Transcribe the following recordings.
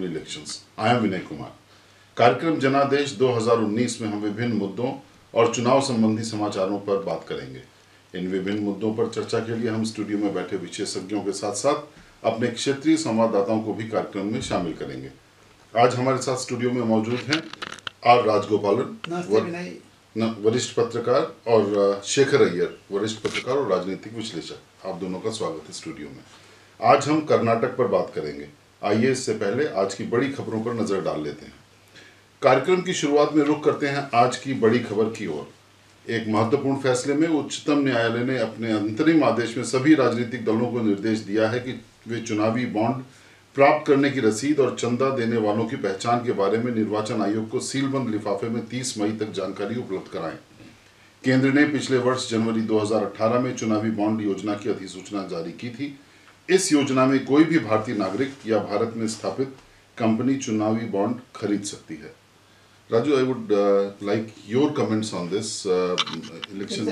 Assembly elections. I am Vinay Kumar. कार्यक्रम जनादेश 2019 में हम विभिन्न मुद्दों और चुनाव संबंधी समाचारों पर बात करेंगे। इन विभिन्न मुद्दों पर चर्चा के लिए हम स्टूडियो में बैठे विशेषज्ञों के साथ साथ अपने क्षेत्रीय संवाददाताओं को भी कार्यक्रम में शामिल करेंगे। आज हमारे साथ स्टूडियो में मौजूद हैं आर राजगोपालन, वरिष्ठ पत्रकार, और शेखर अय्यर, वरिष्ठ पत्रकार और राजनीतिक विश्लेषक। आप दोनों का स्वागत है स्टूडियो में। आज हम कर्नाटक पर बात करेंगे। आइए इससे पहले आज की बड़ी खबरों पर नजर डाल लेते हैं। कार्यक्रम की शुरुआत में रुख करते हैं आज की बड़ी खबर की ओर। एक महत्वपूर्ण फैसले में उच्चतम न्यायालय ने अपने अंतरिम आदेश में सभी राजनीतिक दलों को निर्देश दिया है कि वे चुनावी बॉन्ड प्राप्त करने की रसीद और चंदा देने वालों की पहचान के बारे में निर्वाचन आयोग को सीलबंद लिफाफे में 30 मई तक जानकारी उपलब्ध कराएं। केंद्र ने पिछले वर्ष जनवरी 2018 में चुनावी बॉन्ड योजना की अधिसूचना जारी की थी। इस योजना में कोई भी भारतीय नागरिक या भारत में स्थापित कंपनी चुनावी बॉन्ड खरीद सकती है। Raju, I would like your comments on this election.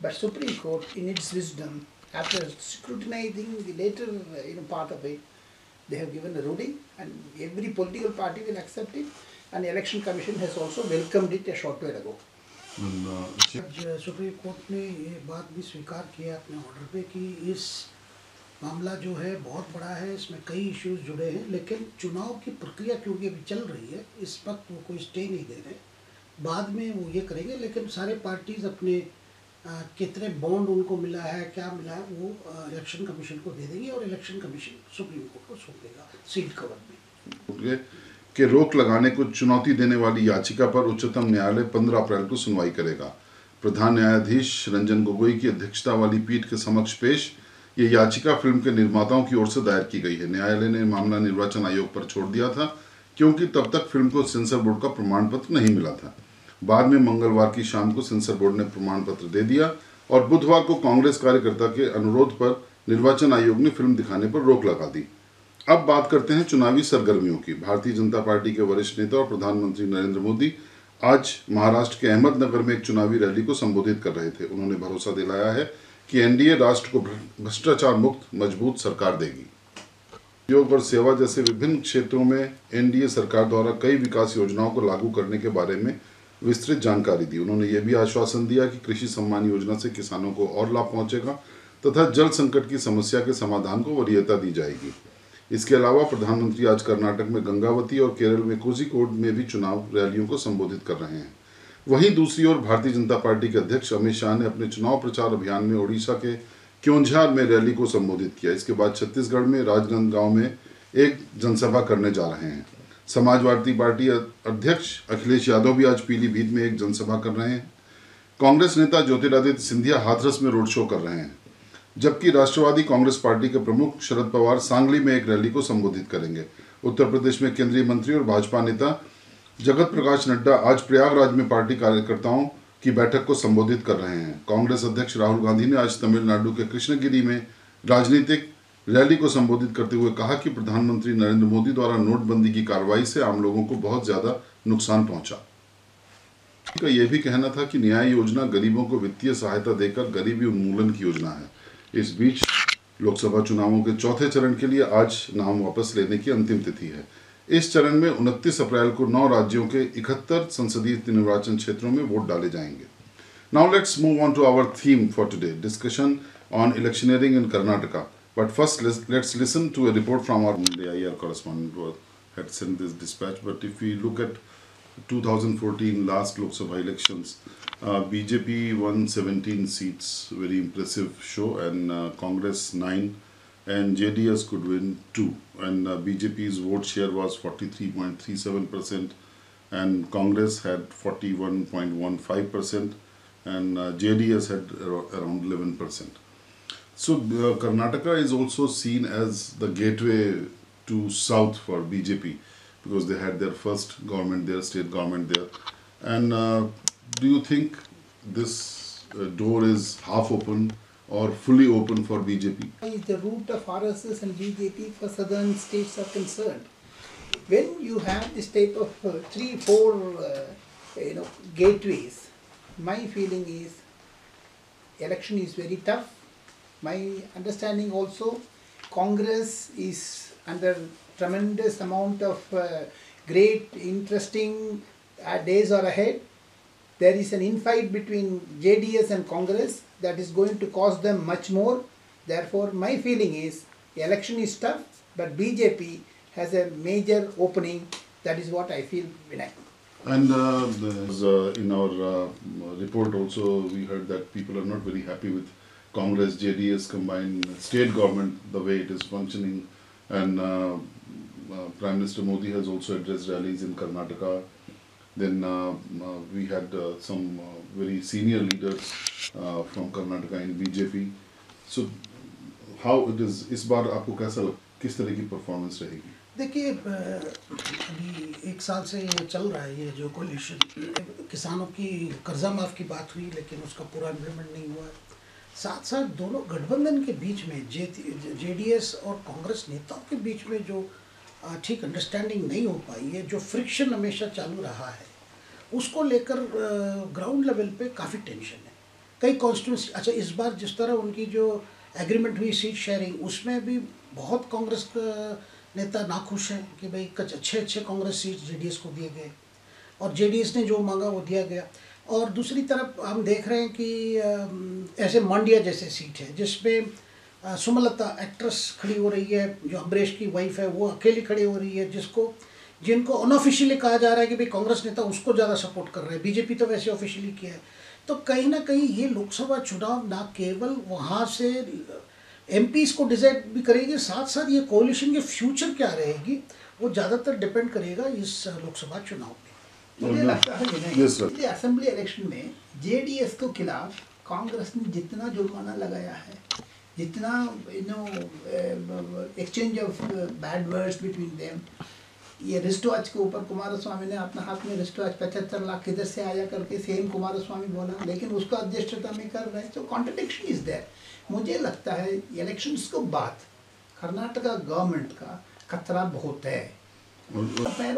But Supreme Court, in its wisdom, after scrutinizing the later part of it, they have given a ruling, and every political party will accept it, and the Election Commission has also welcomed it a short while ago. Supreme court ने ये बात भी स्वीकार किया अपने order पे कि इस मामला जो है बहुत बड़ा है, इसमें कई इश्यूज जुड़े हैं, लेकिन चुनाव की प्रक्रिया क्योंकि अभी चल रही है, इस वक्त वो कोई स्टे नहीं दे रहे। बाद में वो ये करेंगे, लेकिन सारे पार्टीज अपने कितने बॉन्ड उनको मिला है, क्या मिला है, वो इलेक्शन कमीशन को दे देंगे और इलेक्शन कमीशन सुप्रीम कोर्ट को सौंप देगा सीट कवर में। कि रोक लगाने को चुनौती देने वाली याचिका पर उच्चतम न्यायालय 15 अप्रैल को सुनवाई करेगा। प्रधान न्यायाधीश रंजन गोगोई की अध्यक्षता वाली पीठ के समक्ष पेश ये याचिका फिल्म के निर्माताओं की ओर से दायर की गई है। न्यायालय ने मामला निर्वाचन आयोग पर छोड़ दिया था क्योंकि तब तक फिल्म को सेंसर बोर्ड का प्रमाण पत्र नहीं मिला था। बाद में मंगलवार की शाम को सेंसर बोर्ड ने प्रमाण पत्र दे दिया और बुधवार को कांग्रेस कार्यकर्ता के अनुरोध पर निर्वाचन आयोग ने फिल्म दिखाने पर रोक लगा दी। अब बात करते हैं चुनावी सरगर्मियों की। भारतीय जनता पार्टी के वरिष्ठ नेता और प्रधानमंत्री नरेंद्र मोदी आज महाराष्ट्र के अहमदनगर में एक चुनावी रैली को संबोधित कर रहे थे। उन्होंने भरोसा दिलाया है कि एनडीए राष्ट्र को भ्रष्टाचार मुक्त मजबूत सरकार देगी। उद्योग और सेवा जैसे विभिन्न क्षेत्रों में एनडीए सरकार द्वारा कई विकास योजनाओं को लागू करने के बारे में विस्तृत जानकारी दी। उन्होंने ये भी आश्वासन दिया कि कृषि सम्मान योजना से किसानों को और लाभ पहुंचेगा तथा जल संकट की समस्या के समाधान को वरीयता दी जाएगी। इसके अलावा प्रधानमंत्री आज कर्नाटक में गंगावती और केरल में कोझिकोड में भी चुनाव रैलियों को संबोधित कर रहे हैं। वहीं दूसरी ओर भारतीय जनता पार्टी के अध्यक्ष अमित शाह ने अपने चुनाव प्रचार अभियान में ओडिशा के क्योंझार में रैली को संबोधित किया। इसके बाद छत्तीसगढ़ में राजनांदगांव में एक जनसभा करने जा रहे हैं। समाजवादी पार्टी अध्यक्ष अखिलेश यादव भी आज पीलीभीत में एक जनसभा कर रहे हैं। कांग्रेस नेता ज्योतिरादित्य सिंधिया हाथरस में रोड शो कर रहे हैं, जबकि राष्ट्रवादी कांग्रेस पार्टी के प्रमुख शरद पवार सांगली में एक रैली को संबोधित करेंगे। उत्तर प्रदेश में केंद्रीय मंत्री और भाजपा नेता जगत प्रकाश नड्डा आज प्रयागराज में पार्टी कार्यकर्ताओं की बैठक को संबोधित कर रहे हैं। कांग्रेस अध्यक्ष राहुल गांधी ने आज तमिलनाडु के कृष्णगिरी में राजनीतिक रैली को संबोधित करते हुए कहा कि प्रधानमंत्री नरेंद्र मोदी द्वारा नोटबंदी की कार्रवाई से आम लोगों को बहुत ज्यादा नुकसान पहुंचा। का यह भी कहना था कि न्याय योजना गरीबों को वित्तीय सहायता देकर गरीबी उन्मूलन की योजना है। इस बीच लोकसभा चुनावों के चौथे चरण के लिए आज नाम वापस लेने की अंतिम तिथि है। इस चरण में 29 अप्रैल को 9 राज्यों के 71 संसदीय निर्वाचन क्षेत्रों में वोट डाले जाएंगे। Now let's move on to our theme for today, discussion on electioneering in Karnataka. But first, let's listen to a report from our IR correspondent who had sent this dispatch. But if we look at 2014 last Lok Sabha elections, BJP won 17 seats, very impressive show, and Congress 9, and JDS could win 2. And BJP's vote share was 43.37%, and Congress had 41.15%, and JDS had around 11%. So Karnataka is also seen as the gateway to South for BJP because they had their first government there, state government there. And do you think this door is half open or fully open for BJP? The route of RSS and BJP for southern states are concerned. When you have this type of 3-4 gateways, my feeling is election is very tough. My understanding also, Congress is under tremendous amount of great, interesting days are ahead. There is an infight between JDS and Congress that is going to cost them much more. Therefore, my feeling is the election is tough, but BJP has a major opening. That is what I feel, Vinay. And in our report also, we heard that people are not very happy with Congress, JDS combined state government, the way it is functioning. And Prime Minister Modi has also addressed rallies in Karnataka. Then we had some very senior leaders from Karnataka in BJP. So how it is, इस बार आपको कैसा किस तरह की performance रहेगी? देखिए अभी 1 साल से ये चल रहा है, ये जो कोलिशन, किसानों की कर्जा माफ़ की बात हुई लेकिन उसका पूरा इम्प्लीमेंट नहीं हुआ। साथ साथ दोनों गठबंधन के बीच में जेडीएस और कांग्रेस नेताओं के बीच में जो ठीक अंडरस्टैंडिंग नहीं हो पाई है, जो फ्रिक्शन हमेशा चालू रहा है, उसको लेकर ग्राउंड लेवल पे काफ़ी टेंशन है। कई कॉन्स्टिट्यूंसी, अच्छा इस बार जिस तरह उनकी जो एग्रीमेंट हुई सीट शेयरिंग, उसमें भी बहुत कांग्रेस नेता नाखुश हैं कि भाई कुछ अच्छे कांग्रेस सीट जेडीएस को दिए गए और जेडीएस ने जो मांगा वो दिया गया। और दूसरी तरफ हम देख रहे हैं कि ऐसे मांडिया जैसे सीट है जिसमें सुमलता एक्ट्रेस खड़ी हो रही है, जो अमरीश की वाइफ है वो अकेली खड़ी हो रही है, जिनको अनऑफिशियली कहा जा रहा है कि भाई कांग्रेस नेता उसको ज़्यादा सपोर्ट कर रहे हैं, बीजेपी तो वैसे ऑफिशियली किया है। तो कहीं ना कहीं ये लोकसभा चुनाव ना केवल वहाँ से एमपीज को डिसाइड भी करेगी, साथ साथ ये कोalition के फ्यूचर क्या रहेगी वो ज़्यादातर डिपेंड करेगा इस लोकसभा चुनाव पे। मुझे लगता है कि असेंबली इलेक्शन में जेडीएस के खिलाफ कांग्रेस ने जितना जुर्माना लगाया है, जितना exchange of bad words between them, ये रिस्ट वॉच के ऊपर कुमारस्वामी ने अपना हाथ में रिस्ट वॉच 75 लाख किधर से आया करके सेम कुमारस्वामी बोला, लेकिन उसको अध्यक्षता में कर रहे हैं। तो कॉन्ट्रडिक्शन इज देयर। मुझे लगता है इलेक्शंस के बाद कर्नाटका गवर्नमेंट का खतरा बहुत है।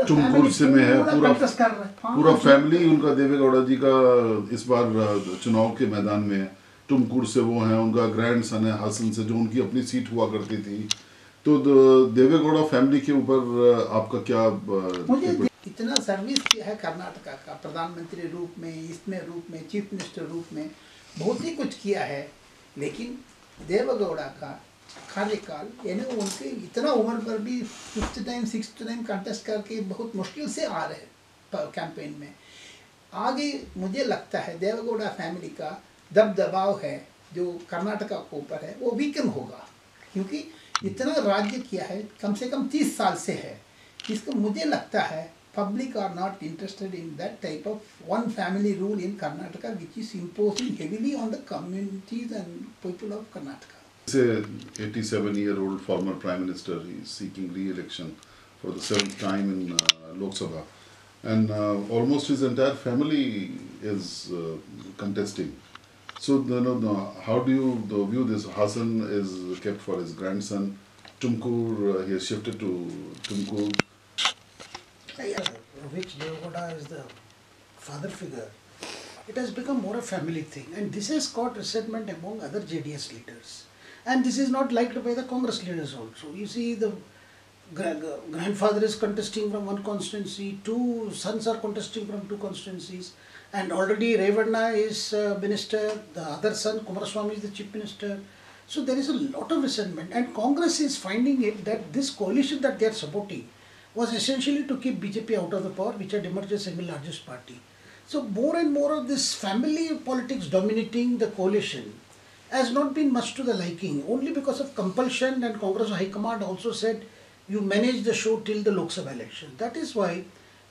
तुमकुर से में है पूरा फैमिली उनका, देवेगौड़ा जी का इस बार चुनाव के मैदान में है। तुमकुर से वो है, उनका ग्रैंड सन है हासन से, जो उनकी अपनी सीट हुआ करती थी। तो देवेगौड़ा फैमिली के ऊपर आपका क्या? मुझे इतना सर्विस किया है कर्नाटका का, प्रधानमंत्री रूप में, इसमें रूप में, चीफ मिनिस्टर रूप में, बहुत ही कुछ किया है। लेकिन देवेगौड़ा का कार्यकाल यानी उनके इतना उम्र पर भी 5th time 6th time contest करके बहुत मुश्किल से आ रहे कैंपेन में आगे। मुझे लगता है देवेगौड़ा फैमिली का दबदबाव है जो कर्नाटका के ऊपर है वो वीकन होगा, क्योंकि इतना राज्य किया है, कम से कम 30 साल से है। इसको मुझे लगता है public are not interested in that type of one family rule in Karnataka, which is imposing heavily on the communities and people of Karnataka. It's a 87-year-old former Prime Minister. He is seeking re-election for the 7th time in Lok Sabha, and almost his entire family is contesting. So, how do you view this? Hassan is kept for his grandson. Tumkur, he has shifted to Tumkur. Which Devagoda is the father figure, it has become more a family thing, and this has caught resentment among other JDS leaders, and this is not liked by the Congress leaders also. You see, the grandfather is contesting from one constituency, 2 sons are contesting from 2 constituencies, and already Revanna is minister, the other son Kumaraswamy is the chief minister. So there is a lot of resentment, and Congress is finding it that this coalition that they are supporting was essentially to keep BJP out of the power, which had emerged as the second largest party. So more and more of this family politics dominating the coalition has not been much to the liking, only because of compulsion, and Congress High Command also said you manage the show till the Lok Sabha election. That is why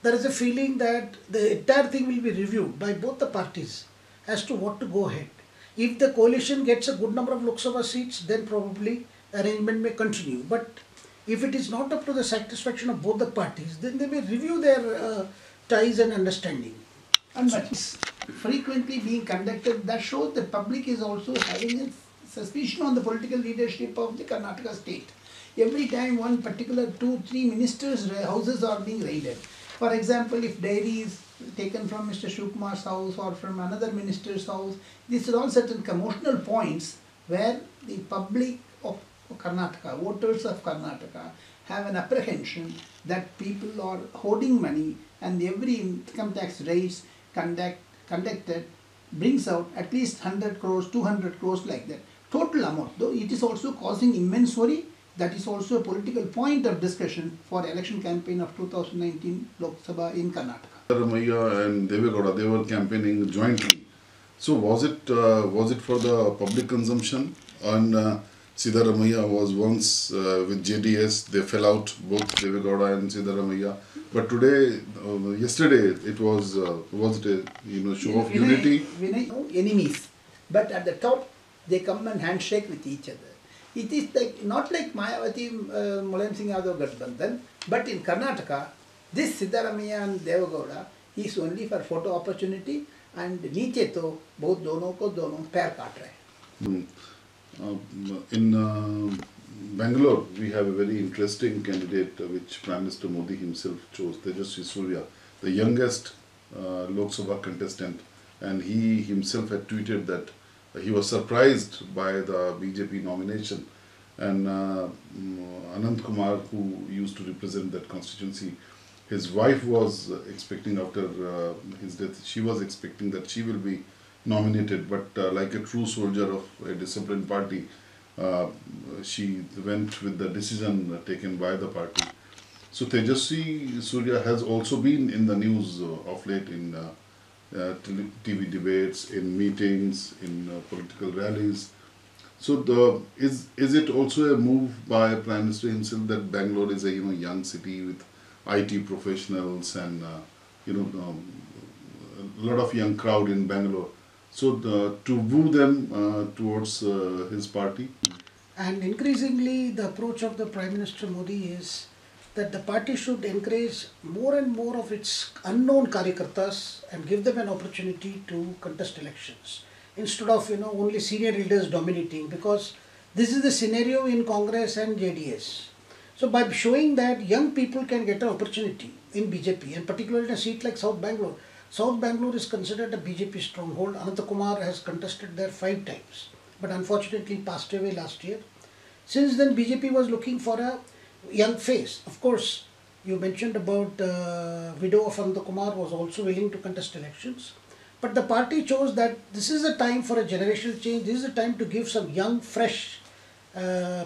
there is a feeling that the entire thing will be reviewed by both the parties as to what to go ahead. If the coalition gets a good number of Lok Sabha seats, then probably the arrangement may continue. But if it is not up to the satisfaction of both the parties, then they may review their ties and understanding. And that is frequently being conducted. That shows the public is also having a suspicion on the political leadership of the Karnataka state. Every time one particular 2-3 ministers' houses are being raided. For example, if dairy is taken from Mr. Shivkumar's house or from another minister's house, these are all certain commotional points where the public of Karnataka, voters of Karnataka, have an apprehension that people are hoarding money, and every income tax raise conducted brings out at least 100 crores, 200 crores like that. Total amount, though it is also causing immense worry. That is also a political point of discussion for election campaign of 2019 Lok Sabha in Karnataka. Ramaiah and Devegowda, they were campaigning jointly. So was it for the public consumption? And Siddaramaiah was once with JDS. They fell out, both Devegowda and Siddaramaiah. But today, yesterday, it was it a show of unity? Vinay, no enemies, but at the top they come and handshake with each other. It is like not like Mayawati, Mulayam Singh Yadav Gathbandhan, but in Karnataka, this Siddaramaiah and Devegowda is only for photo opportunity, and नीचे तो बहुत दोनों को दोनों पैर काट रहे हैं. In Bangalore, we have a very interesting candidate which Prime Minister Modi himself chose, Tejasvi Surya, the youngest Lok Sabha contestant, and he himself had tweeted that he was surprised by the BJP nomination, and Anand Kumar, who used to represent that constituency, his wife was expecting after his death, she was expecting that she will be nominated, but like a true soldier of a disciplined party, she went with the decision taken by the party. So Tejasvi Surya has also been in the news of late in TV debates, in meetings, in political rallies. So is it also a move by Prime Minister himself that Bangalore is a young city with IT professionals and a lot of young crowd in Bangalore? So to woo them towards his party. And increasingly, the approach of the Prime Minister Modi is that the party should encourage more and more of its unknown karyakartas and give them an opportunity to contest elections instead of only senior leaders dominating, because this is the scenario in Congress and JDS. So by showing that young people can get an opportunity in BJP, and particularly in a seat like South Bangalore. South Bangalore is considered a BJP stronghold. Anant Kumar has contested there 5 times, but unfortunately passed away last year. Since then, BJP was looking for a young face. Of course, you mentioned about widow of Anant Kumar was also willing to contest elections. But the party chose that this is a time for a generational change. This is a time to give some young, fresh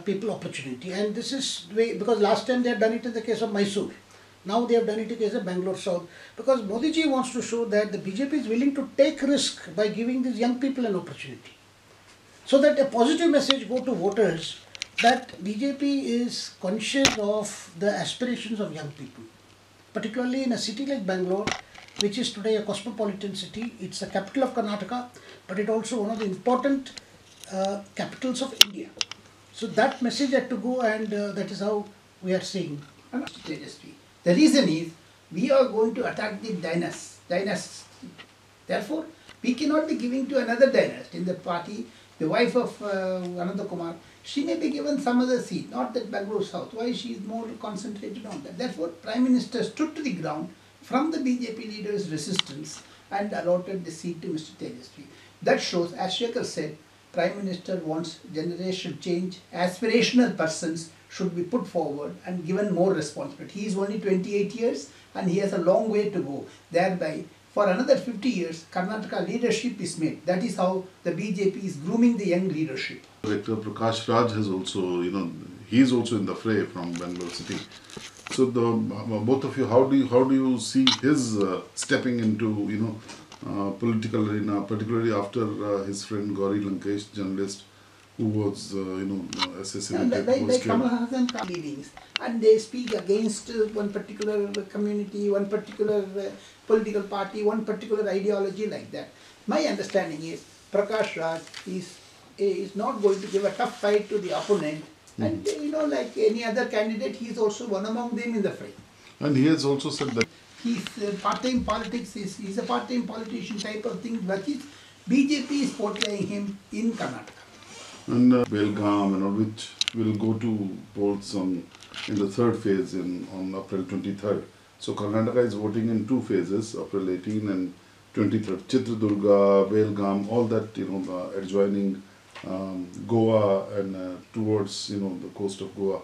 people opportunity. And this is because last time they had done it in the case of Mysore. Now they have done it in the case of Bangalore South. Because Modi ji wants to show that the BJP is willing to take risk by giving these young people an opportunity. So that a positive message go to voters that BJP is conscious of the aspirations of young people. Particularly in a city like Bangalore, which is today a cosmopolitan city. It's the capital of Karnataka, but it's also one of the important capitals of India. So that message had to go, and that is how we are seeing. The reason is we are going to attack the dynasty. Therefore, we cannot be giving to another dynasty in the party. The wife of Anand Kumar, she may be given some other seat, not that Bangalore South. Why she is more concentrated on that? Therefore, Prime Minister stood to the ground from the BJP leaders' resistance and allotted the seat to Mr. Tejasvi. That shows, as Shekhar said, Prime Minister wants generational change. Aspirational persons should be put forward and given more responsibility. He is only 28 years and he has a long way to go. Thereby, for another 50 years, Karnataka leadership is made. That is how the BJP is grooming the young leadership. Director Prakash Raj has also, he is also in the fray from Bangalore city. So both of you, how do you see his stepping into political arena, particularly after his friend Gauri Lankesh, journalist, who was assassinated? Like Kamal Hassan leadings, and they speak against one particular community, one particular political party, one particular ideology like that. My understanding is Prakash Raj is not going to give a tough fight to the opponent. And like any other candidate, he is also one among them in the fray. And he has also said that he's part-time politics, he's a part-time politician type of thing, but BJP is portraying him in Karnataka. And Belgaum, which will go to polls in the 3rd phase on April 23rd. So Karnataka is voting in 2 phases, April 18 and 23rd. Chitradurga, Belgaum, all that adjoining Goa and towards the coast of Goa.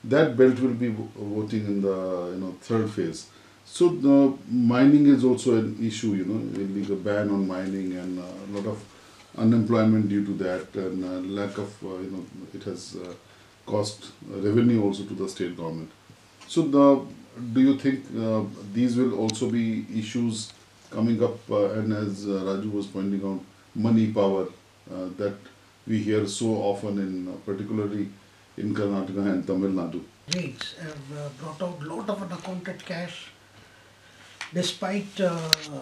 that belt will be voting in the third phase. So the mining is also an issue, illegal ban on mining and a lot of unemployment due to that, and lack of it has cost revenue also to the state government. So do you think these will also be issues coming up, and as Raju was pointing out, money power that we hear so often in particularly in Karnataka and Tamil Nadu. Rates have brought out a lot of unaccounted cash. Despite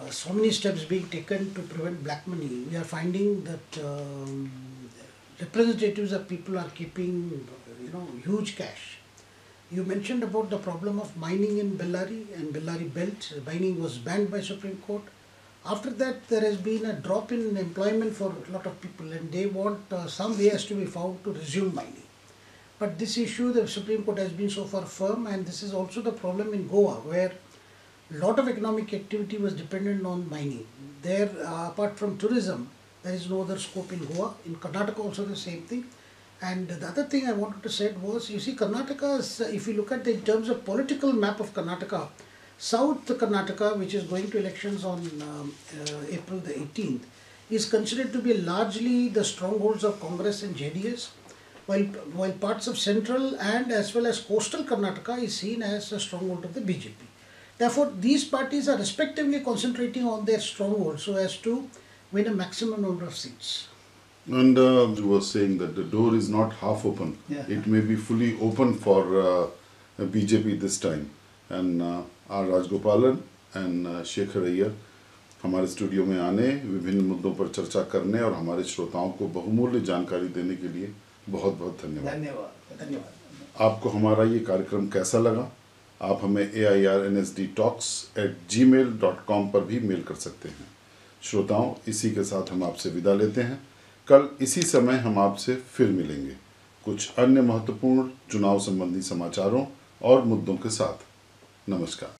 so many steps being taken to prevent black money, we are finding that representatives of people are keeping, huge cash. You mentioned about the problem of mining in Bellary and Bellary belt. Mining was banned by Supreme Court. After that, there has been a drop in employment for a lot of people, and they want some way has to be found to resume mining. But this issue, the Supreme Court has been so far firm, and this is also the problem in Goa, where a lot of economic activity was dependent on mining. There, apart from tourism, there is no other scope in Goa. In Karnataka also the same thing. And the other thing I wanted to say was, you see, Karnataka is, if you look at the in terms of political map of Karnataka, South Karnataka, which is going to elections on April the 18th, is considered to be largely the strongholds of Congress and JDS, while parts of central and as well as coastal Karnataka is seen as a stronghold of the BJP. Therefore, these parties are respectively concentrating on their strongholds so as to win a maximum number of seats. And you were saying that the door is not half open. Yeah. It may be fully open for BJP this time. And R. Rajgopalan and Shekhar Iyer हमारे studio में आने, विभिन्न मुद्दों पर चर्चा करने और हमारे श्रोताओं को बहुमूल्य जानकारी देने के लिए बहुत बहुत धन्यवाद। धन्यवाद। आपको हमारा ये कार्यक्रम कैसा लगा? आप हमें airnsdtalks@gmail.com पर भी मेल कर सकते हैं। श्रोताओं, इसी के साथ हम आपसे विदा लेते हैं। कल इसी समय हम आपसे फिर मिलेंगे कुछ अन्य महत्वपूर्ण चुनाव संबंधी समाचारों और मुद्दों के साथ। नमस्कार।